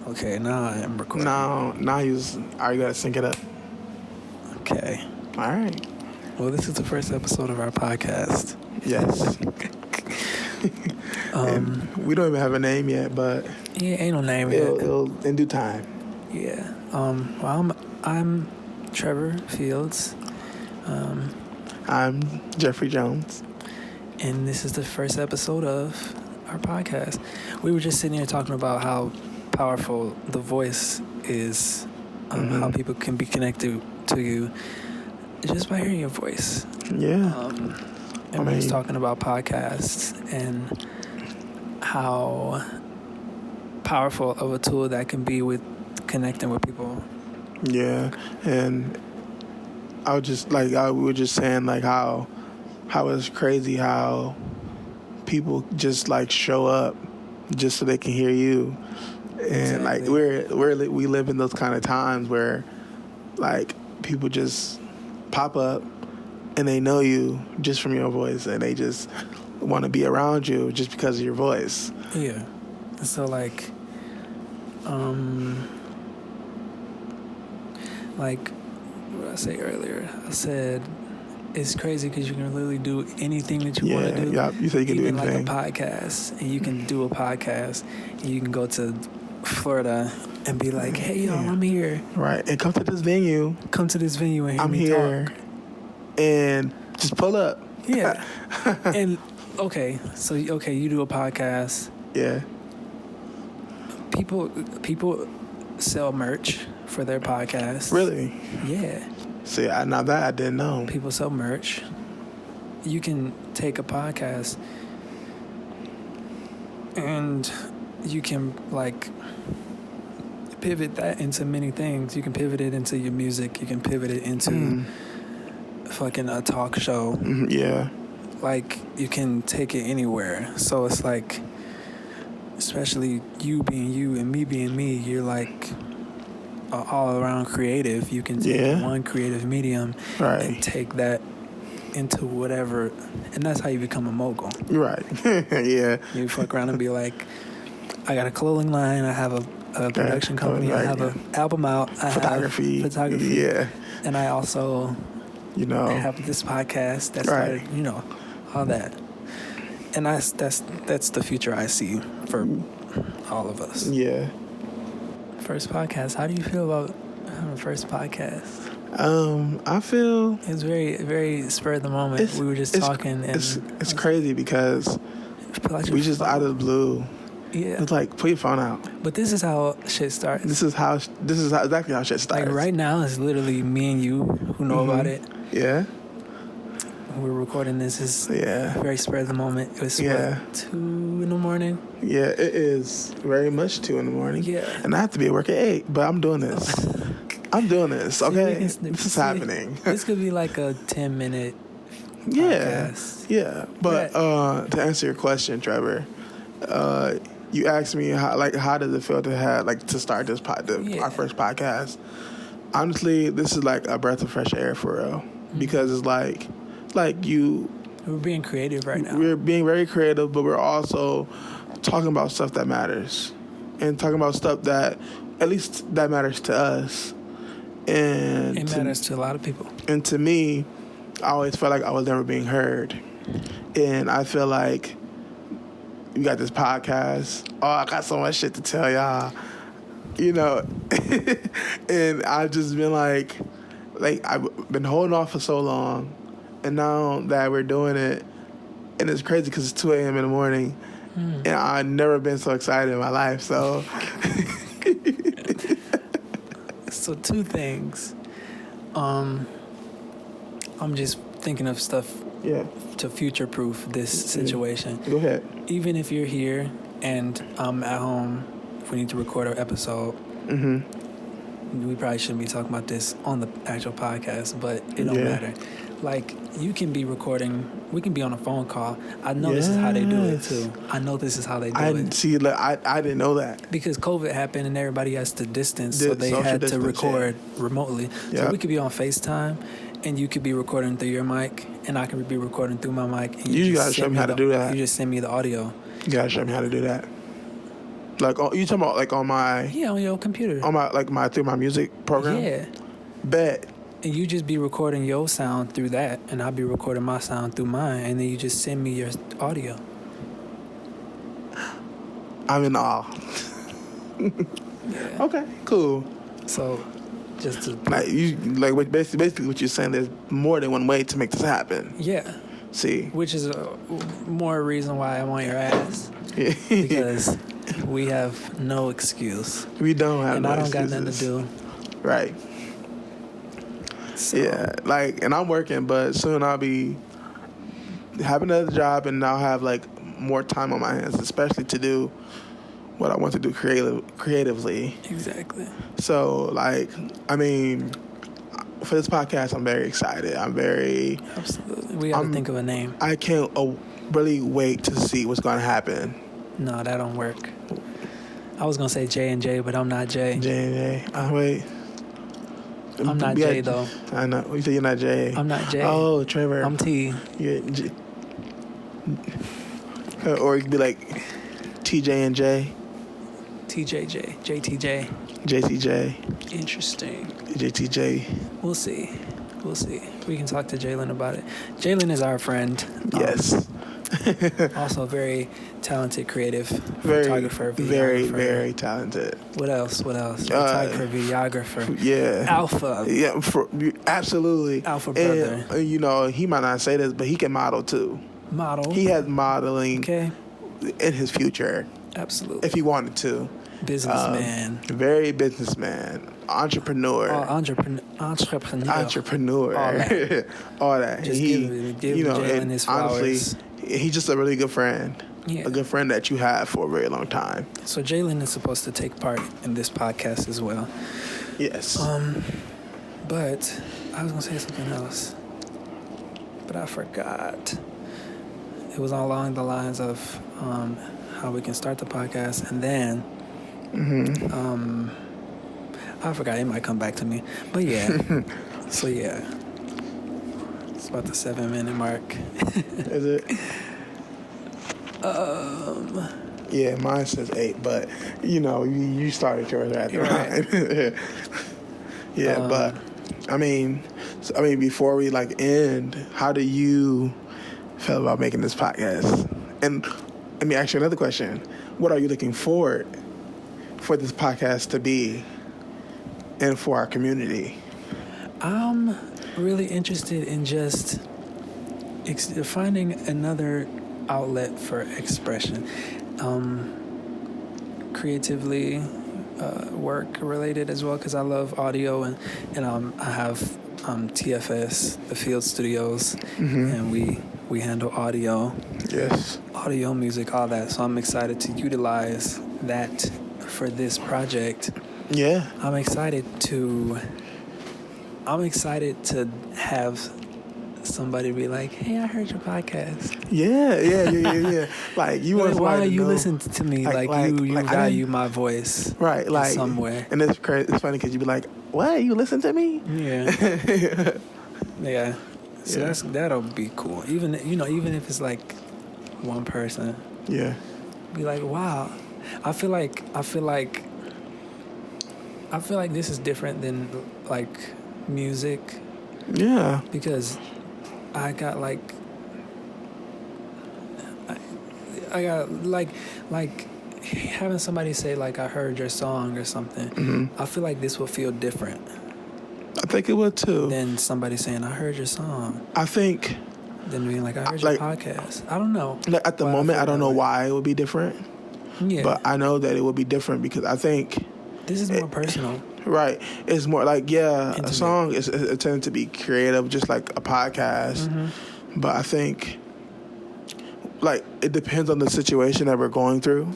Okay, now I am recording. Now you gotta sync it up. Okay. All right. Well, this is the first episode of our podcast. Yes. And we don't even have a name yet, but yeah, ain't no name yet. It'll in due time. Yeah. Well, I'm TreVor Fields. I'm Jeffrey Jones. And this is the first episode of our podcast. We were just sitting here talking about how powerful the voice is, how people can be connected to you just by hearing your voice. Yeah. And we was talking about podcasts and how powerful of a tool that can be with connecting with people. Yeah, and we were just saying like how it's crazy how people just like show up just so they can hear you, and exactly. like we live in those kind of times where like people just pop up and they know you just from your voice and they just want to be around you just because of your voice. Yeah. So like what did I say earlier? I said it's crazy because you can literally do anything that you want to do. Yeah, you said you can even do anything. Like a podcast, and you can do a podcast, and you can go to Florida and be like, "Hey, y'all, I'm here." Right, and come to this venue. Come to this venue and hear I'm me here, talk. and just pull up. Yeah, and so you do a podcast. Yeah. People sell merch for their podcast. Really? Yeah. See, now that I didn't know. People sell merch. You can take a podcast and you can like pivot that into many things. You can pivot it into your music. You can pivot it into fucking a talk show. Yeah. Like you can take it anywhere. So it's like, especially you being you and me being me, you're like all around creative. You can take one creative medium and take that into whatever, and that's how you become a mogul. Right. Yeah. You fuck around and be like, I got a clothing line, I have a production company, I have an album out, I have photography. Yeah. And I also have this podcast that started, all that. And that's the future I see for all of us. Yeah. First podcast. How do you feel about having a first podcast? I feel it's very, very spur of the moment. We were just talking, and it's crazy because we just out of the blue. Yeah. It's like put your phone out. But this is how shit starts. This is exactly how shit starts. Like right now, it's literally me and you who know about it. Yeah. We're recording this. Is very spur of the moment. It was 2 a.m. Yeah, it is very much 2 a.m. Yeah, and I have to be at work at 8. But I'm doing this. Okay, this is happening. This could be like a 10-minute. Yeah. But to answer your question, TreVor, you asked me how does it feel to start this our first podcast. Honestly, this is like a breath of fresh air for real, because it's like we're being creative right now. We're being very creative, but we're also talking about stuff that matters, and talking about stuff that at least that matters to us. And it matters to a lot of people. And to me, I always felt like I was never being heard. And I feel like you got this podcast. Oh, I got so much shit to tell y'all. And I've just been like I've been holding off for so long. And now that we're doing it, and it's crazy because it's 2 a.m. in the morning, and I've never been so excited in my life. So, so 2 things. I'm just thinking of stuff to future-proof this situation. Go ahead. Even if you're here and I'm at home, if we need to record an episode, we probably shouldn't be talking about this on the actual podcast, but it don't matter. Like, you can be recording, we can be on a phone call. I know this is how they do it, too. I know this is how they do it. See, I didn't know that. Because COVID happened and everybody has to distance, so they had to record remotely. So we could be on FaceTime, and you could be recording through your mic, and I could be recording through my mic. And you got to show me how to do that. You just send me the audio. You got to show me how to do that. Like, you talking about like on my? Yeah, on your computer. On my through my music program. Yeah. Bet. And you just be recording your sound through that, and I'll be recording my sound through mine, and then you just send me your audio. I'm in awe. Yeah. Okay, cool. So, just to basically what you're saying, there's more than one way to make this happen. Yeah. See, which is more reason why I'm on your ass. Because we have no excuse. We don't have, and no I don't excuses. got nothing to do. Right. So. Yeah, and I'm working, but soon I'll be having another job, and I'll have more time on my hands, especially to do what I want to do creatively. Exactly. So, for this podcast, I'm very excited. Absolutely. We got to think of a name. I can't really wait to see what's going to happen. No, that don't work. I was going to say J&J, but I'm not J. J&J. Wait. I'm not J, though. I know. You say you're not J. I'm not J. Oh, TreVor. I'm T. Yeah. Or it could be like TJ and J. TJJ. JTJ. JTJ. Interesting. JTJ. We'll see. We can talk to Jalen about it. Jalen is our friend. Yes. Also a very talented, creative photographer, videographer. Very, very talented. What else? Photographer, videographer. Yeah. Alpha. Yeah, absolutely. Alpha brother. And, he might not say this, but he can model too. Model. He has modeling in his future. Absolutely. If he wanted to. Businessman. Very businessman. Entrepreneur. Entrepreneur. All that. Just give Jalen his flowers. Honestly, he's just a really good friend. Yeah. A good friend that you have for a very long time. So Jalen is supposed to take part in this podcast as well. Yes. But I was going to say something else. But I forgot. It was along the lines of how we can start the podcast, and then I forgot. It might come back to me. But yeah. So yeah. It's about the 7-minute mark. Is it? Yeah, mine says 8, but you started yours at the time. Yeah, but before we end, how do you feel about making this podcast? And let me ask you another question. What are you looking forward for this podcast to be and for our community? I'm really interested in just finding another outlet for expression. Creatively, work related as well, because I love audio, and I have TFS, the Field Studios, and we handle audio. Yes. Audio, music, all that. So I'm excited to utilize that for this project. Yeah. I'm excited to have somebody be like, "Hey, I heard your podcast." Yeah. Like you want why to you know, listen to me? You value my voice, right? Like somewhere. And it's crazy. It's funny because you be like, "What? You listen to me?" Yeah. Yeah. So that'll be cool. Even if it's like one person. Yeah. Be like, wow. I feel like this is different than music. Yeah. Because I got having somebody say I heard your song or something. I feel like this will feel different. I think it would too. Than somebody saying I heard your song. I think. Than being I heard your podcast. I don't know. At the moment, I don't know why it would be different. Yeah. But I know that it would be different because I think this is more personal. Right. It's more intimate. A song is intended to be creative, just like a podcast. But I think it depends on the situation that we're going through.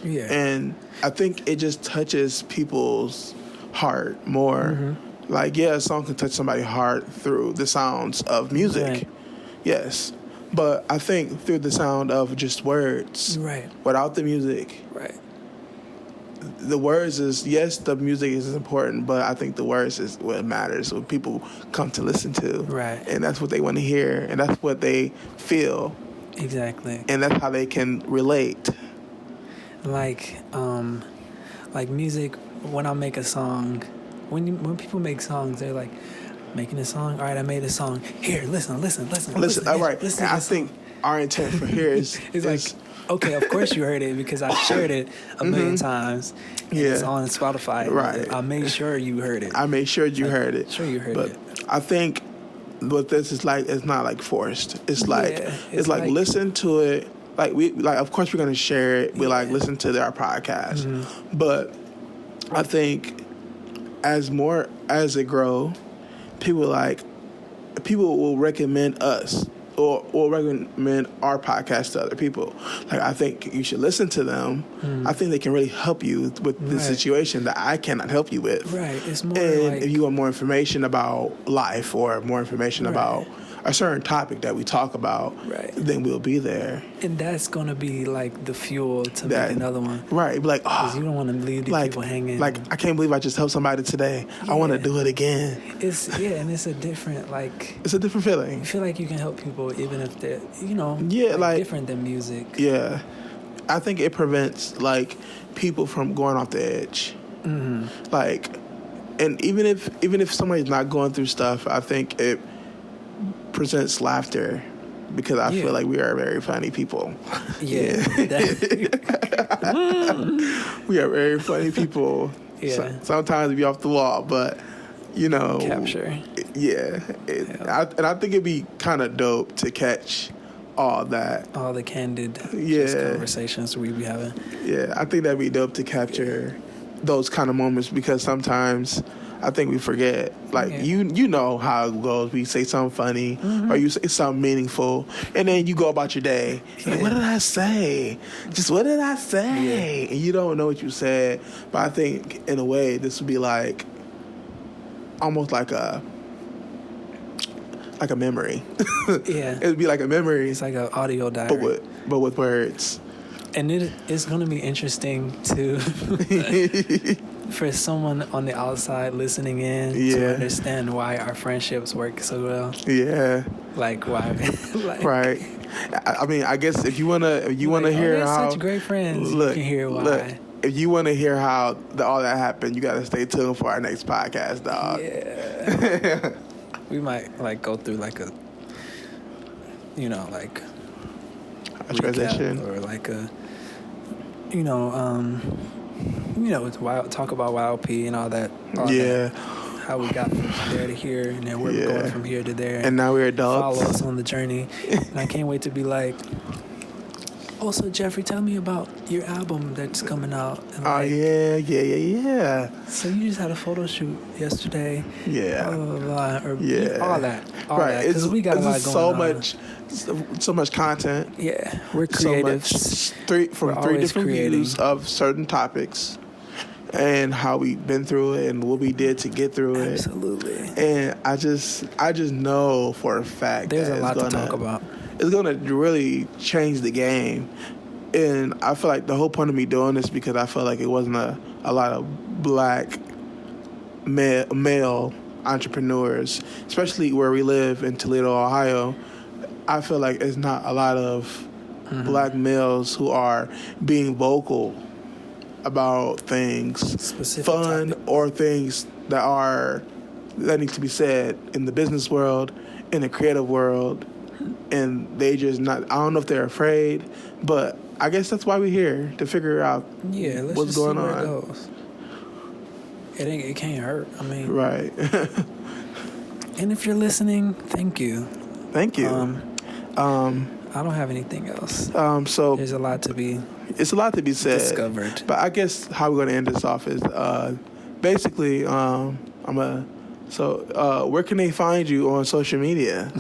Yeah. And I think it just touches people's heart more. A song can touch somebody's heart through the sounds of music. Right. Yes. But I think through the sound of just words. Right. Without the music. Right. The words is, yes, the music is important, but I think the words is what matters, what people come to listen to. Right. And that's what they want to hear, and that's what they feel. Exactly. And that's how they can relate. like music. When I make a song, when people make songs, they're like making a song. All right, I made a song. Here, listen. All right. Listen I think our intent for here is like, okay, of course you heard it because I shared it a million times. And it's on Spotify. Right. I made sure you heard it. I made sure you heard it. Sure you heard it. But I think what this is like, it's not like forced. It's like it's like listen to it. Like of course we're gonna share it. We like listen to our podcast. Mm-hmm. But I think as it grow, people will recommend us or recommend our podcast to other people. Like, I think you should listen to them. I think they can really help you with the situation that I cannot help you with. Right. It's more and like, if you want more information about life or more information about a certain topic that we talk about, then we'll be there. And that's going to be like the fuel to make another one. Right. Like, because you don't want to leave these people hanging. Like, I can't believe I just helped somebody today. I want to do it again. And it's a different, it's a different feeling. You feel like you can help people even if they're, different than music. Yeah. I think it prevents, people from going off the edge. Mm-hmm. And even if somebody's not going through stuff, I think it presents laughter because I feel like we are very funny people. Yeah. We are very funny people. Yeah. So, sometimes we off the wall, but, capture. Yeah. I think it'd be kind of dope to catch all the candid conversations we be having. Yeah, I think that'd be dope to capture those kind of moments because sometimes I think we forget. You know how it goes. We say something funny or you say something meaningful, and then you go about your day. Like, what did I say? Just what did I say? Yeah. And you don't know what you said. But I think in a way this would be almost like a memory. Yeah. It'd be like a memory. It's like an audio diary. But with words. And it's going to be interesting to for someone on the outside listening in to understand why our friendships work so well. Yeah. Like why? Right. I mean, I guess if you wanna hear how such great friends, you can hear why. Look, if you want to hear how all that happened, you got to stay tuned for our next podcast, dog. Yeah. We might go through a transition or talk about YLP and all that. How we got from there to here, and then we're going from here to there. And now we're adults. Follow us on the journey. And I can't wait to be like, also, Jeffrey, tell me about your album that's coming out. And yeah. So you just had a photo shoot yesterday. Yeah. Blah, blah, blah, or all that. Because we got a lot going on. So much content. Yeah. We're creatives. So much, three different views of certain topics. And how we've been through it and what we did to get through it. Absolutely. And I just know for a fact there's a lot to talk about. It's going to really change the game. And I feel like the whole point of me doing this because I felt like it wasn't a lot of black male entrepreneurs, especially where we live in Toledo, Ohio. I feel like it's not a lot of black males who are being vocal about things, specific fun topics, or things that need to be said in the business world, in the creative world, and they just not. I don't know if they're afraid, but I guess that's why we're here to figure out what's going on. It goes. It can't hurt. I mean, right. And if you're listening, thank you. Thank you. I don't have anything else. So there's a lot to be. It's a lot to be said. Discovered. But I guess how we're going to end this off is basically where can they find you on social media?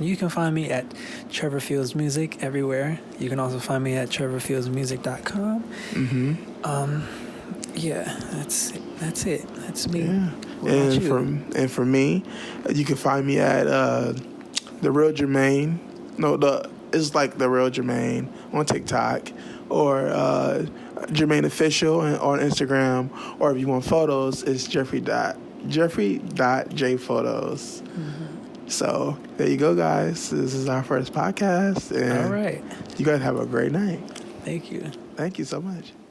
You can find me at TreVor Fields Music everywhere. You can also find me at TreVorFieldsMusic.com. Mm-hmm. That's it. That's me. Yeah. And for me, you can find me at The Real Jermaine. It's like The Real Jermaine on TikTok, or Jermaine Official on Instagram, or if you want photos, it's Jeffrey.jphotos. Mm-hmm. So there you go, guys. This is our first podcast, and all right, you guys have a great night. Thank you. Thank you so much.